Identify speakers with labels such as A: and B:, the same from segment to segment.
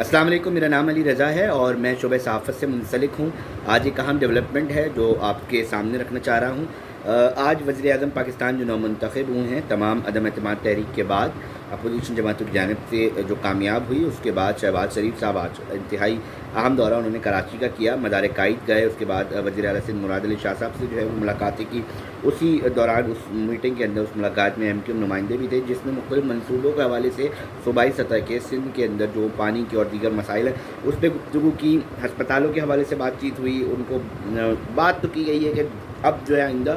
A: السلام علیکم، میرا نام علی رضا ہے اور میں شعبہ صحافت سے منسلک ہوں۔ آج ایک اہم ڈیولپمنٹ ہے جو آپ کے سامنے رکھنا چاہ رہا ہوں۔ آج وزیر اعظم پاکستان جو نومنتخب ہوئے ہیں تمام عدم اعتماد تحریک کے بعد اپوزیشن جماعتوں کی جانب سے جو کامیاب ہوئی، اس کے بعد شہباز شریف صاحب آج انتہائی اہم دورہ انہوں نے کراچی کا کیا، مزار قائد گئے، اس کے بعد وزیر اعلیٰ سندھ مراد علی شاہ صاحب سے جو ہے وہ ملاقاتیں کی۔ اسی دوران اس میٹنگ کے اندر، اس ملاقات میں ایم کیو ایم نمائندے بھی تھے، جس میں مختلف منصوبوں کے حوالے سے صوبائی سطح کے سندھ کے اندر جو پانی کے اور دیگر مسائل ہیں اس پہ گفتگو کی، ہسپتالوں کے حوالے سے بات چیت ہوئی۔ ان کو بات تو کی گئی ہے کہ اب جو ہے آئندہ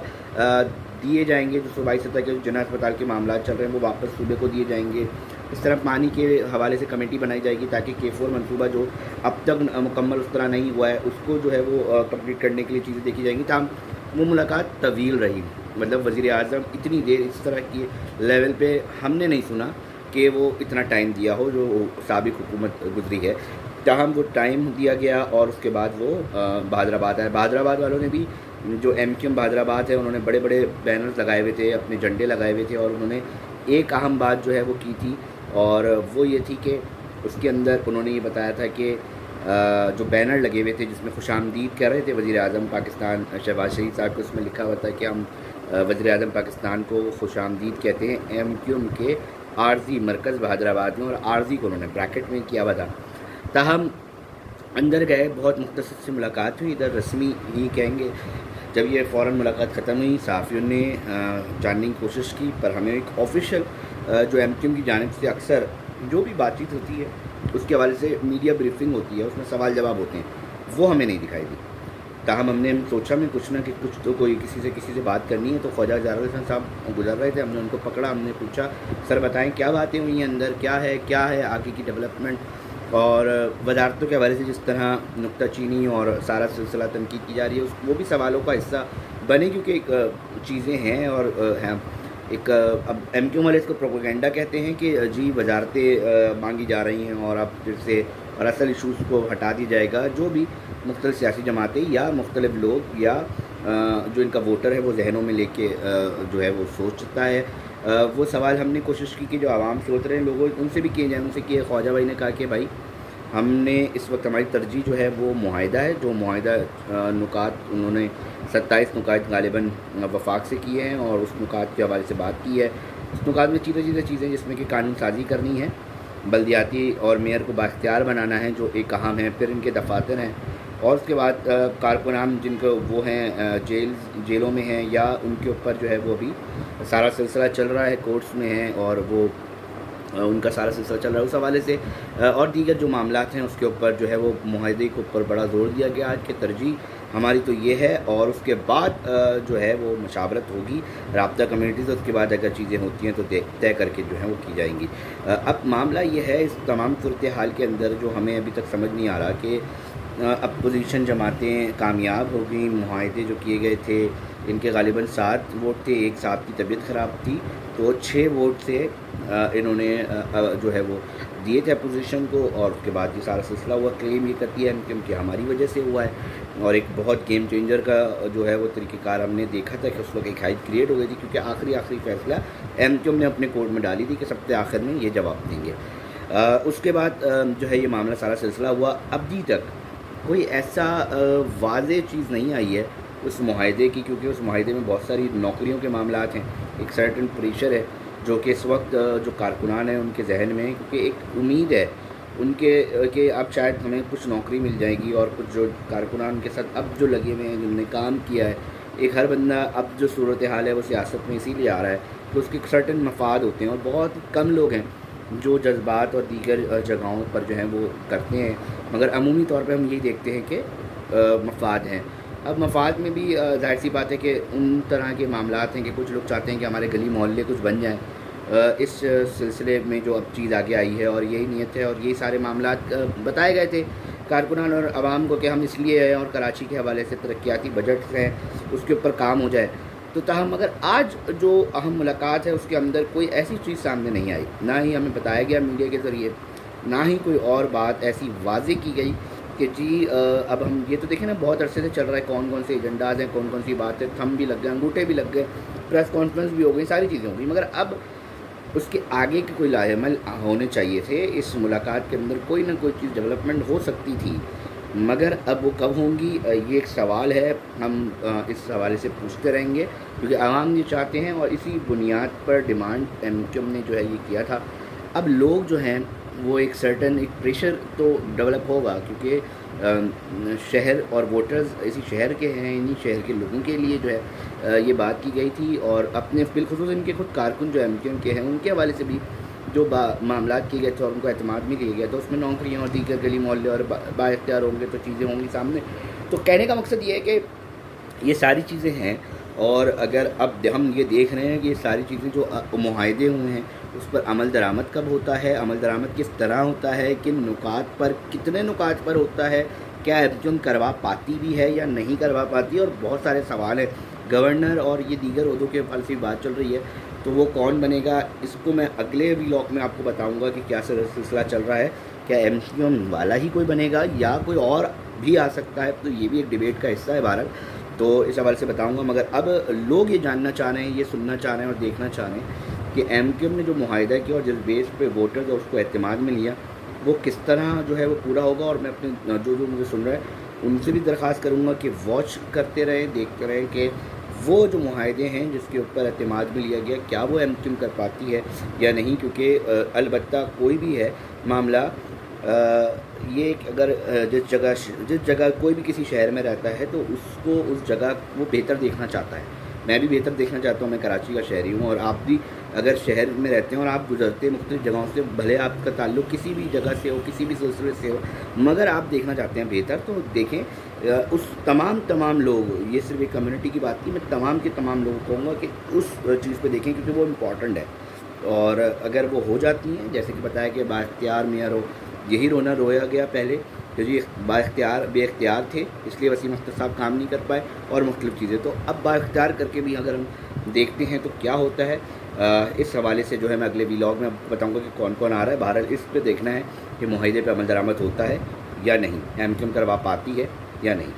A: دیے جائیں گے جو صوبائی سطح کے جنرل ہسپتال کے معاملات چل رہے ہیں وہ واپس صوبے کو دیے جائیں گے۔ اس طرح پانی کے حوالے سے کمیٹی بنائی جائے گی تاکہ K4 منصوبہ جو اب تک مکمل اس طرح نہیں ہوا ہے اس کو جو ہے وہ کمپلیٹ کرنے کے لیے چیزیں دیکھی جائیں گی۔ تاہم وہ ملاقات طویل رہی، مطلب وزیر اعظم اتنی دیر اس طرح کی لیول پہ ہم نے نہیں سنا کہ وہ اتنا ٹائم دیا ہو جو سابق حکومت گزری ہے۔ تاہم وہ ٹائم دیا گیا اور اس کے بعد وہ بہادر آباد آئے۔ بہادر آباد والوں نے بھی، جو ایم کیو ایم بہادر آباد ہے، انہوں نے بڑے بڑے بینرز لگائے ہوئے تھے، اپنے جھنڈے لگائے ہوئے تھے، اور انہوں نے ایک اہم بات جو ہے وہ کی تھی، اور وہ یہ تھی کہ اس کے اندر انہوں نے یہ بتایا تھا کہ جو بینر لگے ہوئے تھے جس میں خوش آمدید کر رہے تھے وزیر اعظم پاکستان شہباز شریف صاحب کو، اس میں لکھا ہوا تھا کہ ہم وزیر اعظم پاکستان کو خوش آمدید کہتے ہیں ایم کیو ایم کے عارضی مرکز بہادر آباد میں، اور عارضی کو انہوں نے بریکٹ میں کیا ہوا تھا۔ تاہم اندر گئے، بہت مختصر سی ملاقات ہوئی، ادھر رسمی ہی کہیں گے۔ جب یہ فوراً ملاقات ختم ہوئی، صحافیوں نے جاننے کی کوشش کی، پر ہمیں ایک آفیشیل جو ایم کیو ایم کی جانب سے اکثر جو بھی بات چیت ہوتی ہے اس کے حوالے سے میڈیا بریفنگ ہوتی ہے، اس میں سوال جواب ہوتے ہیں، وہ ہمیں نہیں دکھائی دی۔ تاہم ہم نے سوچا میں کچھ نہ کہ کچھ تو کوئی کسی سے بات کرنی ہے، تو خواجہ جاوید حسن صاحب گزر رہے تھے، ہم نے ان کو پکڑا، ہم نے پوچھا سر بتائیں کیا باتیں ہوئی ہیں اندر، کیا ہے آگے کی ڈیولپمنٹ، اور وزارتوں کے حوالے سے جس طرح نکتہ چینی اور سارا سلسلہ تنقید کی جا رہی ہے وہ بھی سوالوں کا حصہ بنے، کیونکہ ایک چیزیں ہیں اور ہیں ایک اب ایم کیو ایم والے اس کو پروپیگنڈا کہتے ہیں کہ جی وزارتیں مانگی جا رہی ہیں اور اب پھر سے اور اصل ایشوز کو ہٹا دی جائے گا۔ جو بھی مختلف سیاسی جماعتیں یا مختلف لوگ یا جو ان کا ووٹر ہے وہ ذہنوں میں لے کے جو ہے وہ سوچتا ہے، وہ سوال ہم نے کوشش کی کہ جو عوام سوچ رہے ہیں لوگوں ان سے بھی کیے جائیں۔ ان سے کیے، خواجہ بھائی نے کہا کہ بھائی ہم نے اس وقت ہماری ترجیح جو ہے وہ معاہدہ ہے، جو معاہدہ نکات انہوں نے 27 نکات غالباً وفاق سے کیے ہیں اور اس نکات کے حوالے سے بات کی ہے۔ اس نکات میں چیزیں جس میں کہ قانون سازی کرنی ہے، بلدیاتی اور میئر کو بااختیار بنانا ہے جو ایک اہم ہے، پھر ان کے دفاتر ہیں، اور اس کے بعد کارکنان جن کو وہ ہیں جیلوں میں ہیں یا ان کے اوپر جو ہے وہ بھی سارا سلسلہ چل رہا ہے، کورٹس میں ہیں اور وہ ان کا سارا سلسلہ چل رہا ہے، اس حوالے سے اور دیگر جو معاملات ہیں اس کے اوپر جو ہے وہ معاہدے کے اوپر بڑا زور دیا گیا۔ آج کی ترجیح ہماری تو یہ ہے، اور اس کے بعد جو ہے وہ مشاورت ہوگی رابطہ کمیونٹی سے، اس کے بعد اگر چیزیں ہوتی ہیں تو طے کر کے جو ہیں وہ کی جائیں گی۔ اب معاملہ یہ ہے اس تمام صورتحال کے اندر جو ہمیں ابھی تک سمجھ نہیں آ رہا کہ اپوزیشن جماعتیں کامیاب ہو گئیں، معاہدے جو کیے گئے تھے ان کے غالباً 7 ووٹ تھے، ایک صاحب کی طبیعت خراب تھی تو 6 ووٹ سے انہوں نے جو ہے وہ دیے تھے اپوزیشن کو، اور اس کے بعد یہ سارا سلسلہ ہوا۔ کلیم یہ کرتی ہے کہ ہماری وجہ سے ہوا ہے، اور ایک بہت گیم چینجر کا جو ہے وہ طریقہ کار ہم نے دیکھا تھا کہ اس وقت ایک ہائٹ کریٹ ہو گئی تھی، کیونکہ آخری فیصلہ ایم کیو ایم نے اپنے کوڈ میں ڈالی تھی کہ سب سے آخر میں یہ جواب دیں گے۔ اس کے بعد جو ہے یہ معاملہ سارا سلسلہ ہوا۔ ابھی تک کوئی ایسا واضح چیز نہیں آئی ہے اس معاہدے کی، کیونکہ اس معاہدے میں بہت ساری نوکریوں کے معاملات ہیں، ایک سرٹن پریشر ہے جو کہ اس وقت جو کارکنان ہیں ان کے ذہن میں ہے، کیونکہ ایک امید ہے ان کے کہ اب شاید ہمیں کچھ نوکری مل جائے گی، اور کچھ جو کارکنان کے ساتھ اب جو لگے ہوئے ہیں جنہوں نے کام کیا ہے، ایک ہر بندہ اب جو صورتحال ہے وہ سیاست میں اسی لیے آ رہا ہے کہ اس کے سرٹن مفاد ہوتے ہیں، اور بہت کم لوگ ہیں جو جذبات اور دیگر جگہوں پر جو ہیں وہ کرتے ہیں، مگر عمومی طور پہ ہم یہی دیکھتے ہیں کہ مفاد ہیں۔ اب مفاد میں بھی ظاہر سی بات ہے کہ ان طرح کے معاملات ہیں کہ کچھ لوگ چاہتے ہیں کہ ہمارے گلی محلے کچھ بن جائیں، اس سلسلے میں جو اب چیز آگے آئی ہے، اور یہی نیت ہے، اور یہی سارے معاملات بتائے گئے تھے کارکنان اور عوام کو کہ ہم اس لیے ہیں، اور کراچی کے حوالے سے ترقیاتی بجٹ ہیں اس کے اوپر کام ہو جائے۔ تو تاہم مگر آج جو اہم ملاقات ہے اس کے اندر کوئی ایسی چیز سامنے نہیں آئی، نہ ہی ہمیں بتایا گیا میڈیا کے ذریعے، نہ ہی کوئی اور بات ایسی واضح کی گئی کہ جی اب ہم یہ تو دیکھیں نا بہت عرصے سے چل رہا ہے کون کون سے ایجنڈاز ہیں، کون کون سی بات ہے، تھم بھی لگ گئے، انگوٹھے بھی لگ گئے، پریس کانفرنس بھی ہو گئی، ساری چیزیں ہو گئی، مگر اب اس کے آگے کے کوئی لاعمل ہونے چاہیے تھے. اس ملاقات کے اندر کوئی نہ کوئی چیز ڈیولپمنٹ ہو سکتی تھی, مگر اب وہ کب ہوں گی یہ ایک سوال ہے. ہم اس حوالے سے پوچھتے رہیں گے کیونکہ عوام یہ چاہتے ہیں, اور اسی بنیاد پر ڈیمانڈ ایم کیو ایم نے جو ہے یہ کیا تھا. اب لوگ جو ہیں وہ ایک سرٹن ایک پریشر تو ڈیولپ ہوگا, کیونکہ شہر اور ووٹرز اسی شہر کے ہیں, انہی شہر کے لوگوں کے لیے جو ہے یہ بات کی گئی تھی. اور اپنے بالخصوص ان کے خود کارکن جو ایم کیو ایم کے ہیں ان کے حوالے سے بھی جو معاملات کیے گئے تھے اور ان کو اعتماد بھی کیا گیا تھا, اس میں نوکریاں اور دیگر گلی محلے اور با اختیار ہوں گے تو چیزیں ہوں گی سامنے. تو کہنے کا مقصد یہ ہے کہ یہ ساری چیزیں ہیں, اور اگر اب ہم یہ دیکھ رہے ہیں کہ یہ ساری چیزیں جو معاہدے ہوئے ہیں اس پر عمل درآمد کب ہوتا ہے, عمل درآمد کس طرح ہوتا ہے, کن نکات پر, کتنے نکات پر ہوتا ہے, کیا ایم کیو ایم کروا پاتی بھی ہے یا نہیں کروا پاتی, اور بہت سارے سوال ہیں. گورنر اور یہ دیگر عہدوں کے حوالے سے بات چل رہی ہے, تو وہ کون بنے گا اس کو میں اگلے ویلاگ میں آپ کو بتاؤں گا کہ کیا سلسلہ چل رہا ہے. کیا ایم کیو ایم والا ہی کوئی بنے گا یا کوئی اور بھی آ سکتا ہے, تو یہ بھی ایک ڈیبیٹ کا حصہ ہے بہرحال. تو اس حوالے سے بتاؤں گا, مگر اب لوگ یہ جاننا چاہ رہے ہیں, یہ سننا چاہ رہے ہیں اور دیکھنا چاہ رہے ہیں کہ ایم کیو ایم نے جو معاہدہ کیا اور جس بیس پہ ووٹرز اور اس کو اعتماد میں لیا وہ کس طرح جو ہے وہ پورا ہوگا. اور میں اپنے جو مجھے سن رہا ہے ان سے بھی درخواست کروں گا کہ واچ کرتے رہیں, دیکھتے رہیں کہ وہ جو معاہدے ہیں جس کے اوپر اعتماد میں لیا گیا کیا وہ ایم کیو ایم کر پاتی ہے یا نہیں. کیونکہ البتہ کوئی بھی ہے معاملہ یہ کہ اگر جس جگہ کوئی بھی کسی شہر میں رہتا ہے تو اس کو اس جگہ وہ بہتر دیکھنا چاہتا ہے. میں بھی بہتر دیکھنا چاہتا ہوں, میں کراچی کا شہری ہوں, اور آپ بھی اگر شہر میں رہتے ہیں اور آپ گزرتے ہیں مختلف جگہوں سے, بھلے آپ کا تعلق کسی بھی جگہ سے ہو, کسی بھی سلسلے سے ہو, مگر آپ دیکھنا چاہتے ہیں بہتر, تو دیکھیں. اس تمام لوگ, یہ صرف ایک کمیونٹی کی بات نہیں, میں تمام کے تمام لوگوں کو کہوں گا کہ اس چیز پہ دیکھیں کیونکہ وہ امپورٹنٹ ہے. اور اگر وہ ہو جاتی ہیں, جیسے کہ بتایا کہ با اختیار میئر ہو, یہی رویا گیا پہلے کہ جی بے اختیار تھے اس لیے وسیم اختر صاحب کام نہیں کر پائے اور مختلف چیزیں. تو اب با اختیار کر کے بھی اگر ہم دیکھتے ہیں تو کیا ہوتا ہے, اس حوالے سے جو ہے میں اگلے ویلاگ میں بتاؤں گا کہ کون کون آ رہا ہے. بہرحال اس پہ دیکھنا ہے کہ معاہدے پہ عمل درآمد ہوتا ہے یا نہیں, ایم کیو ایم کروا پاتی ہے یا نہیں.